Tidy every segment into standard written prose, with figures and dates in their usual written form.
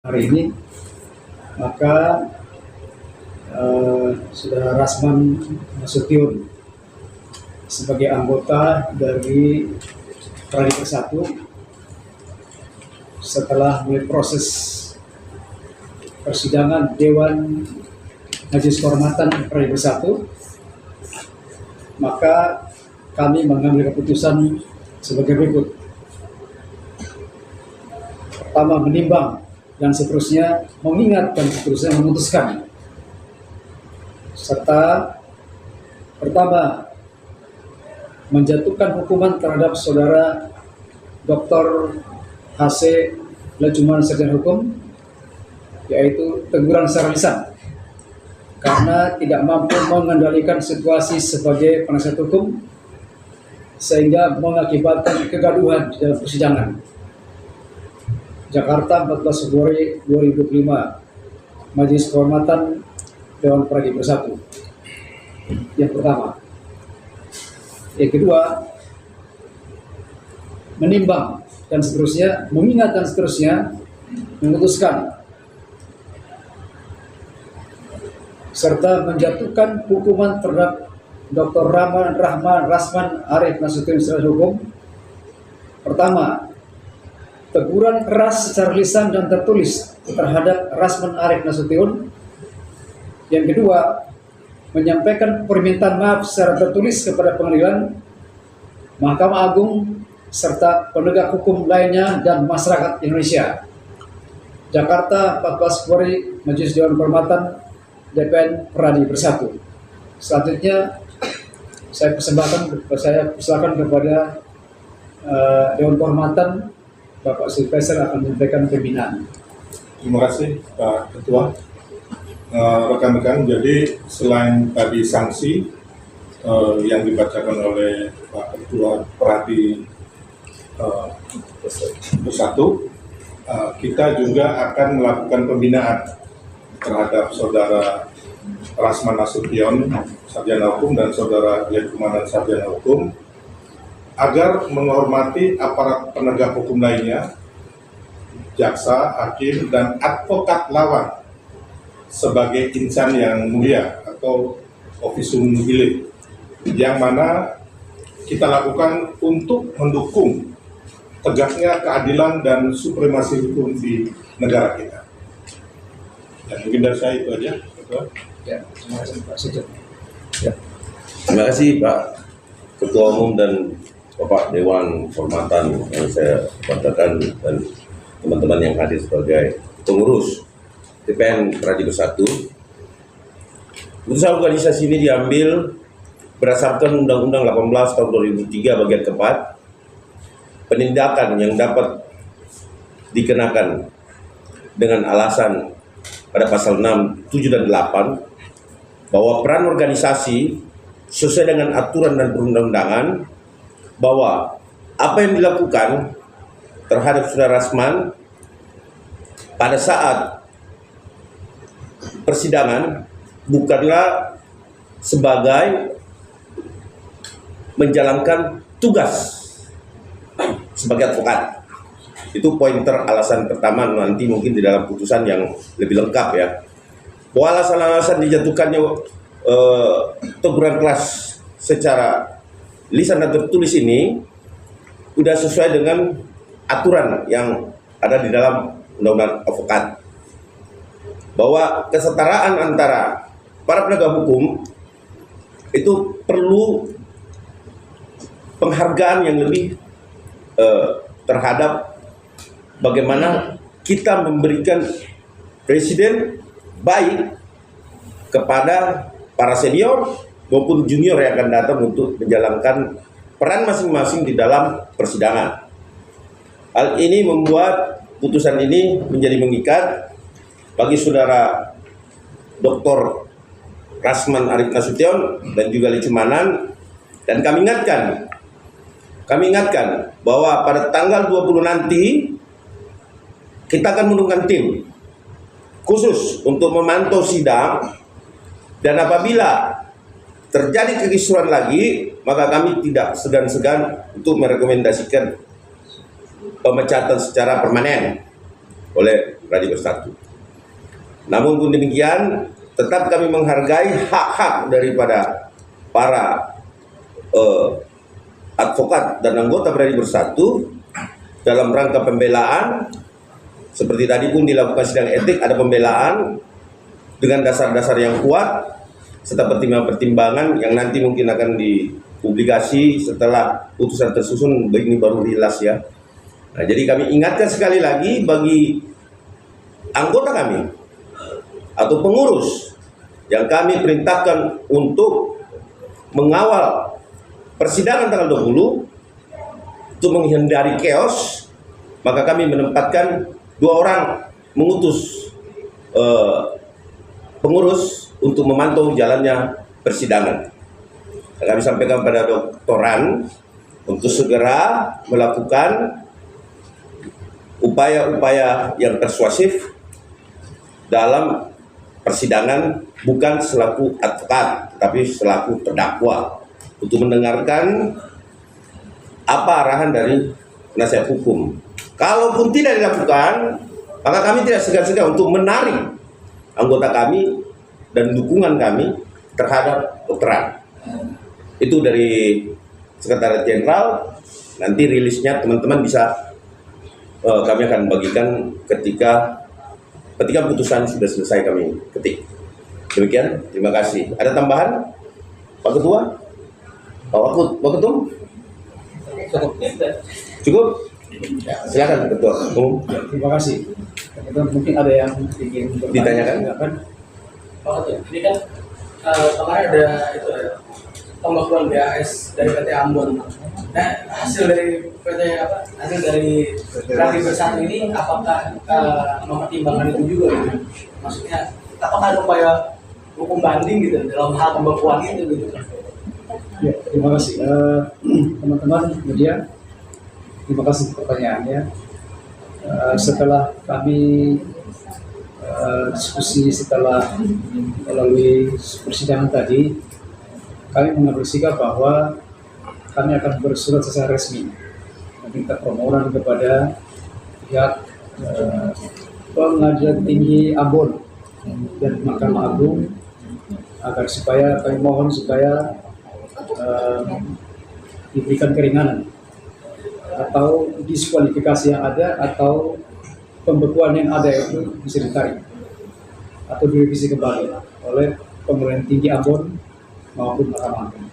hari ini, maka Saudara Rasman Nasution sebagai anggota dari Pradi Bersatu setelah melalui proses persidangan Dewan Majelis Kehormatan Pradi Bersatu, maka kami mengambil keputusan sebagai berikut. Pertama, menimbang dan seterusnya, mengingat dan seterusnya, memutuskan. Serta pertama, menjatuhkan hukuman terhadap Saudara Dr. H.C. Lecuman Sarjana Hukum, yaitu teguran secara lisan karena tidak mampu mengendalikan situasi sebagai penasihat hukum sehingga mengakibatkan kegaduhan di dalam persidangan. Jakarta, 14 Februari 2025, Majelis Kehormatan Dewan Pradi Bersatu. Yang pertama. Yang kedua, menimbang dan seterusnya, mengingat dan seterusnya, memutuskan serta menjatuhkan hukuman terhadap Dr. Rasman Arif Nasution Sarjana Hukum. Pertama, teguran keras secara lisan dan tertulis terhadap Rasman Arif Nasution. Yang kedua, menyampaikan permintaan maaf secara tertulis kepada pengadilan, Mahkamah Agung, serta penegak hukum lainnya dan masyarakat Indonesia. Jakarta, 14 Februari, Majelis Dewan Kehormatan DPN Pradi Bersatu. Selanjutnya, saya persilakan kepada Dewan Kehormatan, Bapak Silvester akan menyampaikan pembinaan. Terima kasih Pak Ketua. Rekan-rekan, jadi selain tadi sanksi yang dibacakan oleh Pak Ketua Pradi Bersatu, kita juga akan melakukan pembinaan terhadap Saudara Rasman Nasution Sarjana Hukum dan Saudara Lecuman Sarjana Hukum agar menghormati aparat penegak hukum lainnya, jaksa, hakim, dan advokat lawan sebagai insan yang mulia atau officium nihil, yang mana kita lakukan untuk mendukung tegaknya keadilan dan supremasi hukum di negara kita. Dan mungkin dari saya itu aja. Ya, terima kasih Pak Sujat. Ya. Terima kasih Pak Ketua Umum dan Bapak Dewan Kehormatan yang saya katakan dan teman-teman yang hadir sebagai pengurus DPN Pradi Bersatu. Keputusan organisasi ini diambil berdasarkan Undang-Undang 18 tahun 2003 bagian keempat, penindakan yang dapat dikenakan dengan alasan pada pasal 6, 7, dan 8 bahwa peran organisasi sesuai dengan aturan dan perundang-undangan, bahwa apa yang dilakukan terhadap Saudara Rasman pada saat persidangan bukanlah sebagai menjalankan tugas sebagai advokat. Itu pointer alasan pertama, nanti mungkin di dalam putusan yang lebih lengkap ya. Bahwa alasan-alasan dijatuhkannya teguran keras secara lisan dan tertulis ini sudah sesuai dengan aturan yang ada di dalam Undang-Undang Advokat, bahwa kesetaraan antara para penegak hukum itu perlu penghargaan yang lebih terhadap bagaimana kita memberikan presiden baik kepada para senior maupun junior yang akan datang untuk menjalankan peran masing-masing di dalam persidangan. Hal ini membuat putusan ini menjadi mengikat bagi Saudara Dr. Rasman Arif Nasution dan juga Lecumanan, dan kami ingatkan bahwa pada tanggal 20 nanti kita akan menurunkan tim khusus untuk memantau sidang, dan apabila terjadi kekisruhan lagi, maka kami tidak segan-segan untuk merekomendasikan pemecatan secara permanen. oleh Radio Bersatu. Namun pun demikian, tetap kami menghargai hak-hak daripada para advokat dan anggota Radio Bersatu dalam rangka pembelaan. Seperti tadi pun dilakukan sidang etik, ada pembelaan dengan dasar-dasar yang kuat serta pertimbangan-pertimbangan yang nanti mungkin akan dipublikasi setelah putusan tersusun, ini baru rilis ya. Nah, jadi kami ingatkan sekali lagi bagi anggota kami atau pengurus yang kami perintahkan untuk mengawal persidangan tanggal 20 untuk menghindari chaos, maka kami menempatkan 2 orang mengutus pengurus untuk memantau jalannya persidangan. Kami sampaikan pada Dr. Ran untuk segera melakukan upaya-upaya yang persuasif dalam persidangan, bukan selaku advokat, tapi selaku terdakwa, untuk mendengarkan apa arahan dari penasihat hukum. Kalaupun tidak dilakukan, maka kami tidak segan-segan untuk menarik anggota kami dan dukungan kami terhadap Dr. Ran. Itu dari Sekretariat Jenderal. Nanti rilisnya teman-teman bisa kami akan bagikan ketika putusan sudah selesai kami ketik. Demikian, terima kasih. Ada tambahan, Pak Ketua? Pak Ketum? Cukup? Ya, silakan Ketua Umum. Ya, terima kasih. Mungkin ada yang ingin ditanyakan? Oh, ini kan kemarin ada itu pembekuan BAS dari PT Ambon. Nah, hasil dari Radio Bersatu ini apakah mempertimbangkan itu juga gitu? Maksudnya apakah ada upaya hukum banding gitu dalam hal pembekuan itu gitu? Ya, terima kasih teman-teman media. Terima kasih pertanyaannya. Setelah kami diskusi, setelah melalui persidangan tadi, kami mengambil sikap bahwa kami akan bersurat secara resmi meminta permohonan kepada pihak Pengadilan Tinggi Ambon dan Mahkamah Agung agar kami mohon supaya diberikan keringanan atau diskualifikasi yang ada atau pembekuan yang ada itu bisa ditarik atau direvisi kembali oleh Pengadilan Tinggi Ambon maupun Mahkamah Agung.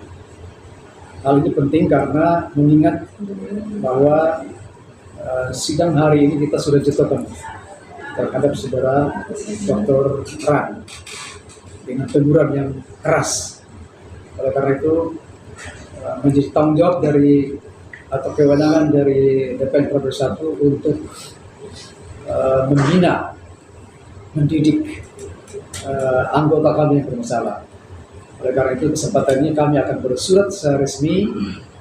Hal ini penting karena mengingat bahwa sidang hari ini kita sudah jatuhkan terhadap saudara Dr. Ran dengan teguran yang keras. Oleh karena itu menjadi tanggung jawab dari atau kewenangan dari DPR Bersatu untuk membina, mendidik anggota kami yang bermasalah. Oleh karena itu kesempatan ini kami akan bersurat secara resmi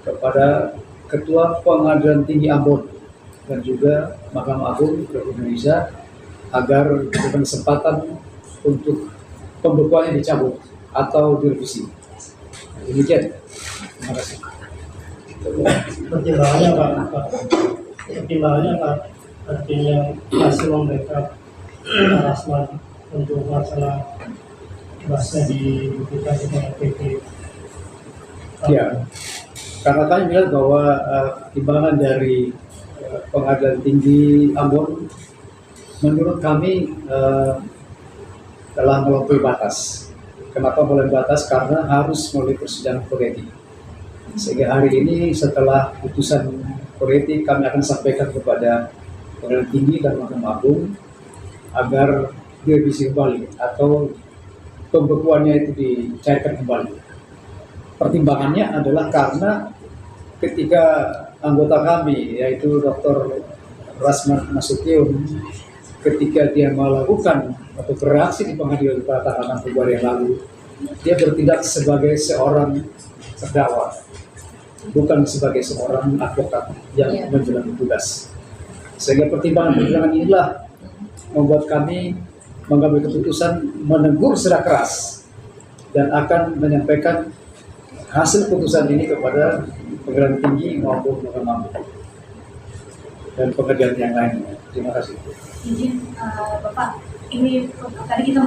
kepada Ketua Pengadilan Tinggi Ambon dan juga Mahkamah Agung Republik Indonesia agar diberikan kesempatan untuk pembekuannya dicabut atau direvisi. Demikian. Terima kasih. Pertimbangannya Pak, artinya masih membackup Rasman untuk masalah bahasa dipublikasi oleh PP. Ya, karena kami melihat bahwa pertimbangan dari Pengadilan Tinggi Ambon menurut kami telah melampaui batas. Kenapa melampaui batas? Karena harus melalui persidangan kode etik. Sehingga hari ini setelah putusan kode etik kami akan sampaikan kepada Pengadilan Tinggi dan Mahkamah Agung agar direvisi kembali atau pembekuannya itu dicairkan kembali. Pertimbangannya adalah karena ketika anggota kami yaitu Dr. Rasman Nasution ketika dia melakukan atau bereaksi di pengadilan pada tanggal 6 Februari yang lalu, dia bertindak sebagai seorang terdakwa, bukan sebagai seorang advokat yang menjalankan tugas. Sehingga pertimbangan-pertimbangan inilah membuat kami mengambil keputusan menegur secara keras dan akan menyampaikan hasil putusan ini kepada Pengadilan Tinggi maupun Mahkamah Agung dan pengadilan yang lainnya. Terima kasih. Izin Bapak, ini tadi kita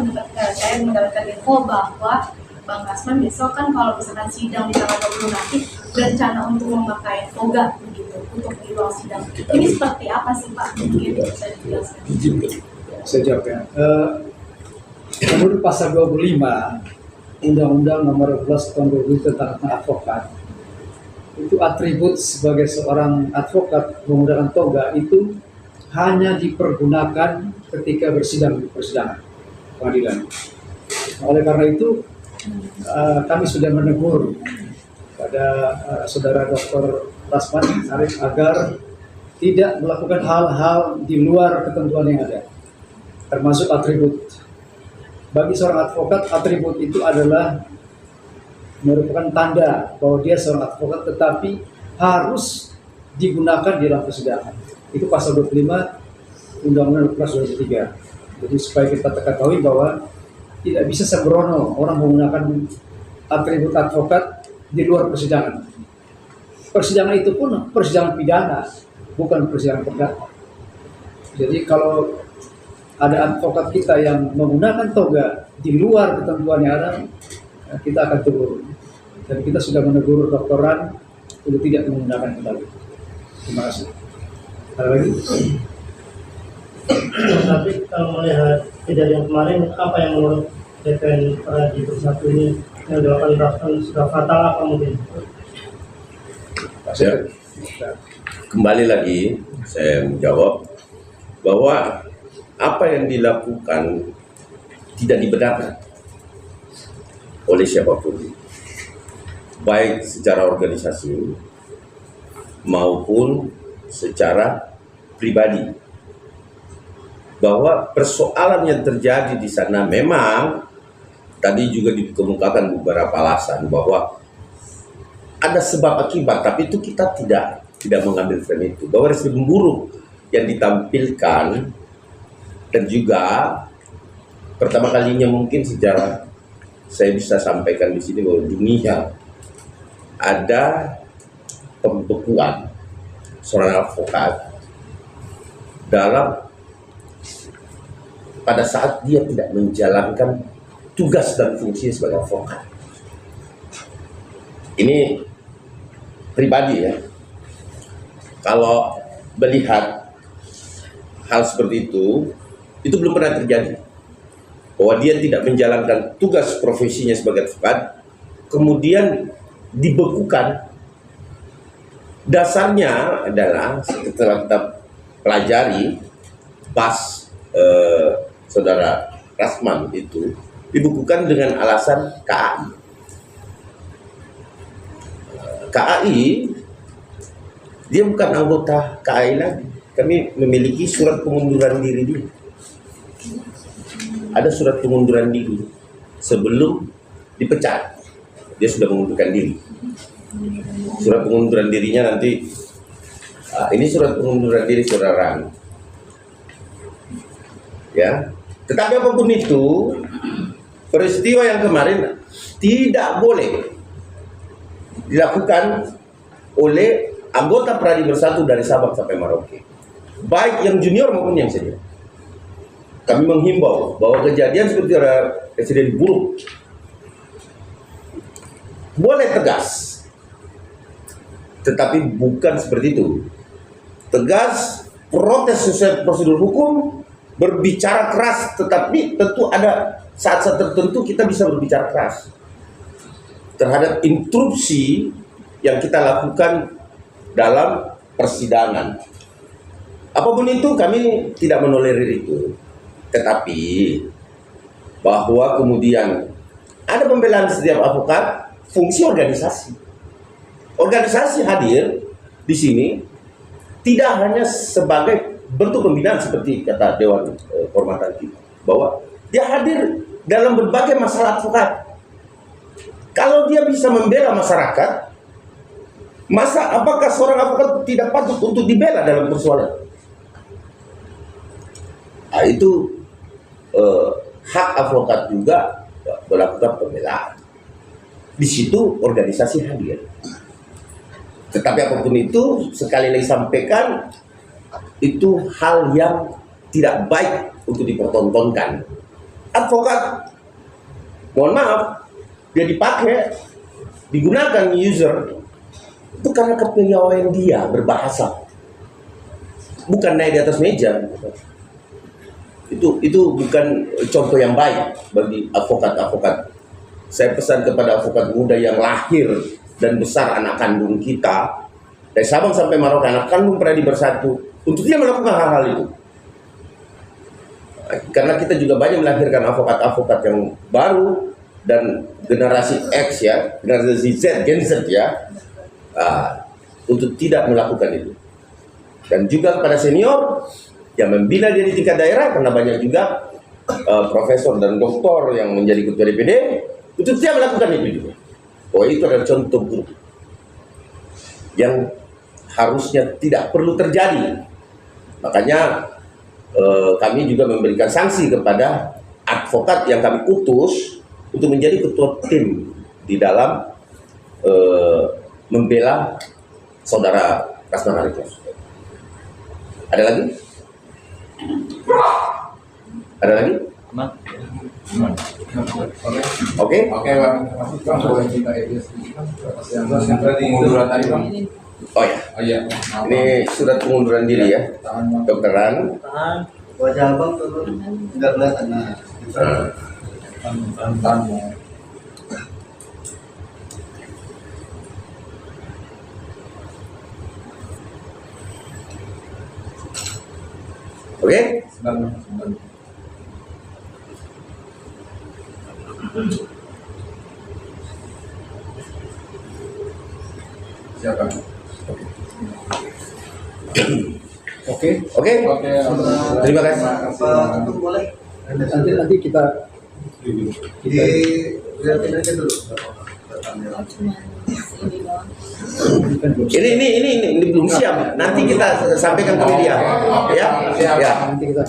saya mendapatkan info bahwa Bang Rasman besok kan kalau misalkan sidang di tanggal 20 nanti berencana untuk memakai toga begitu untuk di ruang sidang. Ini seperti apa sih Pak? Mungkin bisa dijelaskan. Saya jawab ya. Menurut pasal 25 Undang-Undang Nomor 12 Tahun 2000 tentang advokat, itu atribut sebagai seorang advokat menggunakan toga itu hanya dipergunakan ketika bersidang di persidangan pengadilan. Oleh karena itu kami sudah menegur pada saudara Dr. Rasman Arif agar tidak melakukan hal-hal di luar ketentuan yang ada, termasuk atribut. Bagi seorang advokat, atribut itu adalah merupakan tanda bahwa dia seorang advokat, tetapi harus digunakan di dalam persidangan. Itu pasal 25 Undang-Undang 2003. Jadi supaya kita ketahui bahwa tidak bisa sembrono orang menggunakan atribut advokat di luar persidangan. Persidangan itu pun persidangan pidana, bukan persidangan perdata. Jadi kalau ada advokat kita yang menggunakan toga di luar ketentuan yang ada, kita akan tegur. Dan kita sudah menegur doktoran untuk tidak menggunakan kembali. Terima kasih. Ada lagi? Tapi kalau melihat kejadian kemarin, apa yang menurut DPN di bersatu ini yang dilakukan sudah fatal apa mungkin? Ya. Kembali lagi saya menjawab bahwa apa yang dilakukan tidak dibenarkan oleh siapapun, baik secara organisasi maupun secara pribadi. Bahwa persoalan yang terjadi di sana memang tadi juga dikemukakan beberapa alasan bahwa ada sebab akibat, tapi itu kita tidak mengambil frame itu. Bahwa respon buruk yang ditampilkan dan juga pertama kalinya mungkin sejarah saya bisa sampaikan di sini bahwa dunia ada pembekuan seorang advokat dalam pada saat dia tidak menjalankan tugas dan fungsi sebagai advokat. Ini pribadi ya. Kalau melihat hal seperti itu belum pernah terjadi. Bahwa dia tidak menjalankan tugas profesinya sebagai advokat, kemudian dibekukan. Dasarnya adalah setelah kita pelajari pas saudara Rasman itu dibekukan dengan alasan KAI. KAI dia bukan anggota KAI lagi. Kami memiliki surat pengunduran diri dia. Ada surat pengunduran diri sebelum dipecat. Dia sudah mengundurkan diri. Surat pengunduran dirinya nanti ini surat pengunduran diri saudara. Ya, tetapi apapun itu, peristiwa yang kemarin tidak boleh dilakukan oleh anggota Pradi Bersatu dari Sabang sampai Merauke, baik yang junior maupun yang senior. Kami menghimbau bahwa kejadian seperti Presiden buruk boleh tegas, tetapi bukan seperti itu. Tegas, protes sesuai prosedur hukum, berbicara keras, tetapi tentu ada saat-saat tertentu kita bisa berbicara keras terhadap interupsi yang kita lakukan dalam persidangan. Apapun itu kami tidak menolerir itu. Tetapi bahwa kemudian ada pembelaan setiap advokat, fungsi organisasi. Organisasi hadir di sini tidak hanya sebagai bentuk pembinaan seperti kata Dewan Kehormatan kita, bahwa dia hadir dalam berbagai masalah advokat. Kalau dia bisa membela masyarakat, apakah seorang advokat tidak patut untuk dibela dalam persoalan? Nah, itu hak advokat juga melakukan pembelaan. Di situ organisasi hadir. Tetapi apapun itu, sekali lagi sampaikan, itu hal yang tidak baik untuk dipertontonkan. Advokat, mohon maaf, dia dipakai, digunakan user itu karena kepiawaian dia berbahasa, bukan naik di atas meja. Itu bukan contoh yang baik bagi advokat-advokat. Saya pesan kepada advokat muda yang lahir dan besar anak kandung kita, dari Sabang sampai Merauke, anak kandung Pradi Bersatu, untuk dia melakukan hal-hal itu. Karena kita juga banyak melahirkan advokat-advokat yang baru dan generasi X ya, generasi Z, Gen Z ya, untuk tidak melakukan itu. Dan juga kepada senior yang membina dia di tingkat daerah, karena banyak juga profesor dan doktor yang menjadi ketua DPD, untuk tidak melakukan itu juga. Oh, itu adalah contoh buruk yang harusnya tidak perlu terjadi. Makanya kami juga memberikan sanksi kepada advokat yang kami utus untuk menjadi ketua tim di dalam membela saudara Rasman Arief. Ada lagi? Ada lagi? Oke. Oke, Bang. Bang, boleh kita edit yang tadi pengunduran tadi, Bang. Oh ya. Oh iya. Ini surat pengunduran diri ya, dokteran. Tahan, wajah abang turun, nggak kelihatan. Nah, Tahan. Oke. Sebentar. Siapa? Oke. Oke. Oke. Terima kasih. Apa boleh? Nanti kita Lihatin aja dulu. Ini belum siap. Nanti kita sampaikan ke media. Ya. Ya. nanti kita